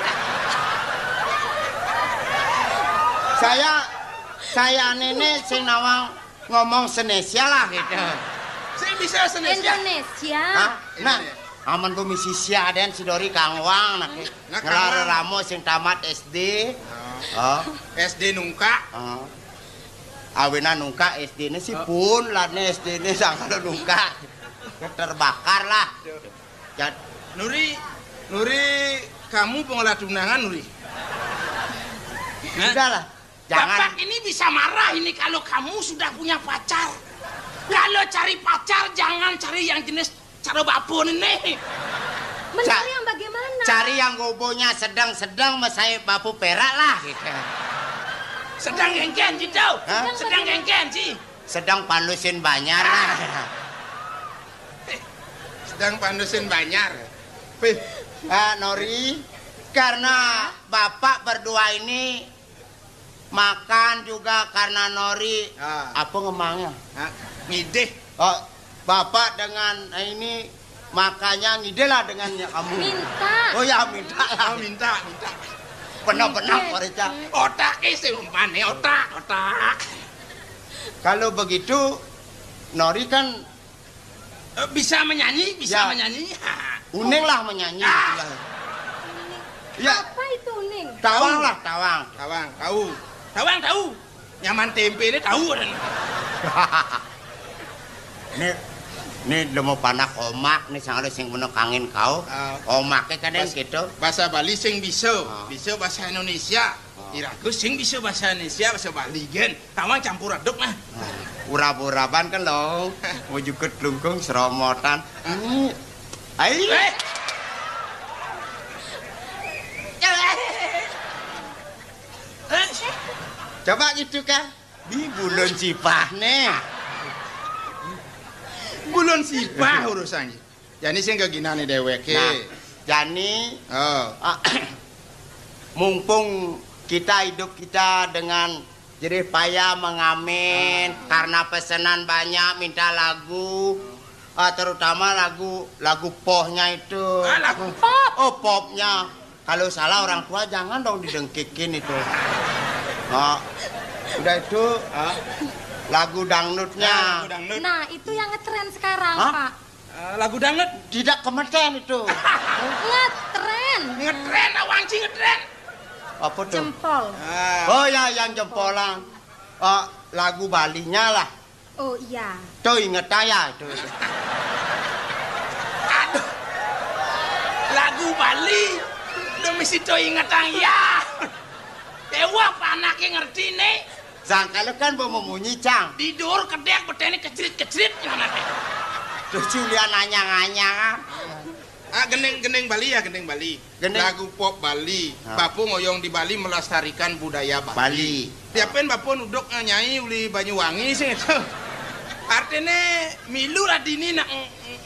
Saya nenek sing nawang ngomong Senesia lah gitu. Saya bisa Senesia. Indonesia. Hah? Nah, aman komisi sia den sidori kangwang nak ngelar ramo sing tamat SD. SD nungka. Awena nungka SD ini sih pun lane SD ini sangat nungka. Terbakar lah. Nuri, kamu pengolah tunangan Nuri. Sudahlah. Jangan. Bapak ini bisa marah ini kalau kamu sudah punya pacar. Kalau cari pacar jangan cari yang jenis cara bapun ini. Mencari yang bagaimana? Cari yang gobonya sedang-sedang mesai bapu perak lah gitu. Sedang gengken gitu. Sedang gengken sih. Sedang pandusin banyar lah. Sedang pandusin banyar. Nori, karena bapak berdua ini makan juga karena Nori. Apa ngemangnya? Ngideh. Oh, bapak dengan ini makanya ngide lah dengan kamu. Minta. Oh ya minta lah. Minta. Benar-benar Marica. Otak sih umpane otak. Kalau begitu Nori kan bisa menyanyi. Uning lah menyanyi. Ya. Apa itu, Ning? Tawang lah, tawang. Tahu. Nyaman tempe ini tahu dan. Nih udah mau panak omak nih sangat sing bener kangen kau. Omaknya kadang gitu. Bahasa Bali sing bisa bahasa Indonesia. Iraku sing bisa bahasa Indonesia, bahasa Bali gen. Tawang campur aduk lah. Urap-urapan kan lo. Mau jukut lungkung seromotan. Ayo. Coba gitu kan. Di Bulun Sipah nih. Bulun Sipah urusannya. Jani sing keginane dheweke. Nah, Jani mumpung kita hidup kita dengan jerih payah mengamen karena pesanan banyak minta lagu terutama lagu pohnya itu. Lagu pop. Oh, popnya. Kalau salah orang tua jangan dong didengkikin itu. Udah itu lagu dangdutnya. Lagu dangdut. Nah, itu yang ngetren sekarang, Pak. Lagu dangdut Tidak kemeten itu. Ngetren. Ngetren, awangci ngetren. Apa tuh? Jempol. Oh ya, yang jempolan. Lagu Balinya lah. Oh iya. Tuh inget saya itu. Aduh. Lagu Bali. Udah mesti tuh ingetan ya. Dewa anaknya ngerti nih. Sangkala kan memunyi cang. Tidur kedek betene kecerit-kecerit gimana teh? Terus Julia nanya-nanya. Gendeng Bali ya, gendeng Bali. Gendeng. Lagu pop Bali. Bapu ngoyong di Bali melestarikan budaya Bali. Tiapin bapu nuduk nyanyi uli Banyuwangi sih itu. Artinya milu radini nak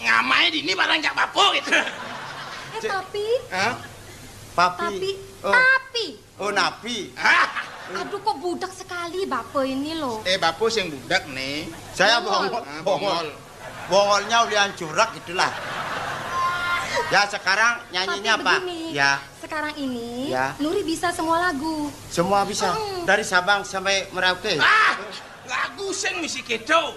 ngamai dini barang jak bapu gitu. Tapi. Papi. Tapi. Oh, Napi. Aduh, kok budak sekali Bapak ini loh. Bapu sing budak nih. Saya Bongol. Bongolnya ulian curak gitulah. Ya sekarang nyanyinya Tapi apa? begini, Ya. Sekarang ini Ya. Nuri bisa semua lagu. Semua bisa. Dari Sabang sampai Merauke. Lagu sing mesti kedo.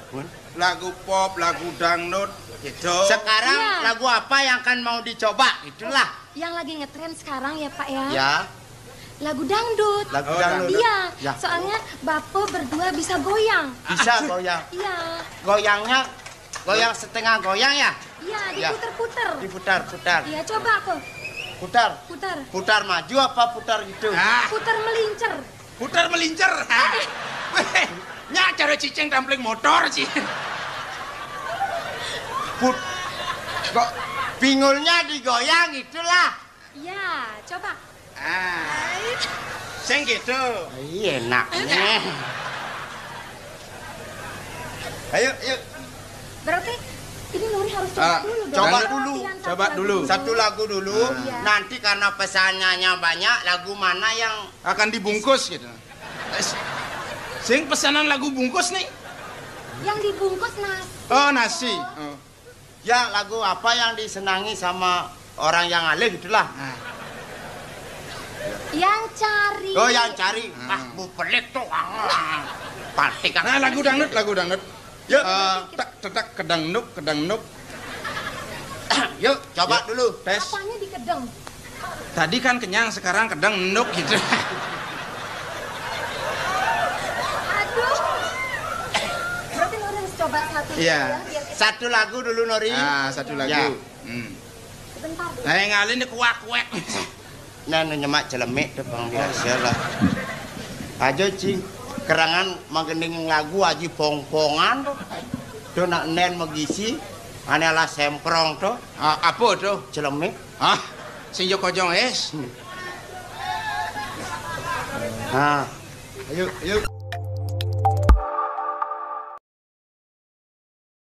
Lagu pop, lagu dangdut gitu. Sekarang Ya. lagu apa yang akan mau dicoba? Itulah. Yang lagi ngetren sekarang ya Pak ya. Ya. Lagu dangdut. Lagu dangdut. Iya. Ya. Soalnya Bapak berdua bisa goyang. Bisa goyang. Iya. Goyangnya goyang setengah goyang ya? Iya, Ya. diputer-puter. Diputar. Iya, coba kok. Putar. Putar. Putar maju apa putar gitu? Putar melincer. Putar melincer. Nya cara cicing tampling motor sih. Kok pinggulnya digoyang itulah. Iya, coba. Sing gitu. Iya, enaknya. Ayo. Berarti ini Nuri harus coba dulu dong. Coba Latihan dulu. satu Coba lagu dulu. Satu lagu dulu. Iya. Nanti karena pesanannya banyak, lagu mana yang Akan dibungkus gitu. Sing pesanan lagu bungkus nih. Yang dibungkus nasi. Oh, nasi. Oh. ya lagu apa yang disenangi sama orang yang alim gitulah. Yang cari. Oh, yang cari. Bu pelik tuh. Patik kan. Nah, lagu dangdut. Yuk. Tak kedang nuk. Yuk, coba dulu. Tes. Apanya dikedeng? Tadi kan kenyang, sekarang kedang nuk gitu. Aduh. Berarti Nuri harus coba satu. Iya. Biar kita... Satu lagu dulu, Nori. Satu lagu. Ya. Sebentar. Nah, yang ngalin di kuak-kuak. Nah, nyemak celemek tuh bang biasa lah. Aja cing, kerangan magening lagu aji pong-pongan tuh. Tuh nak nen magisi, ane lah semprong tuh. Apa tuh? Celemek. Sing Joko Jong es. Ayo.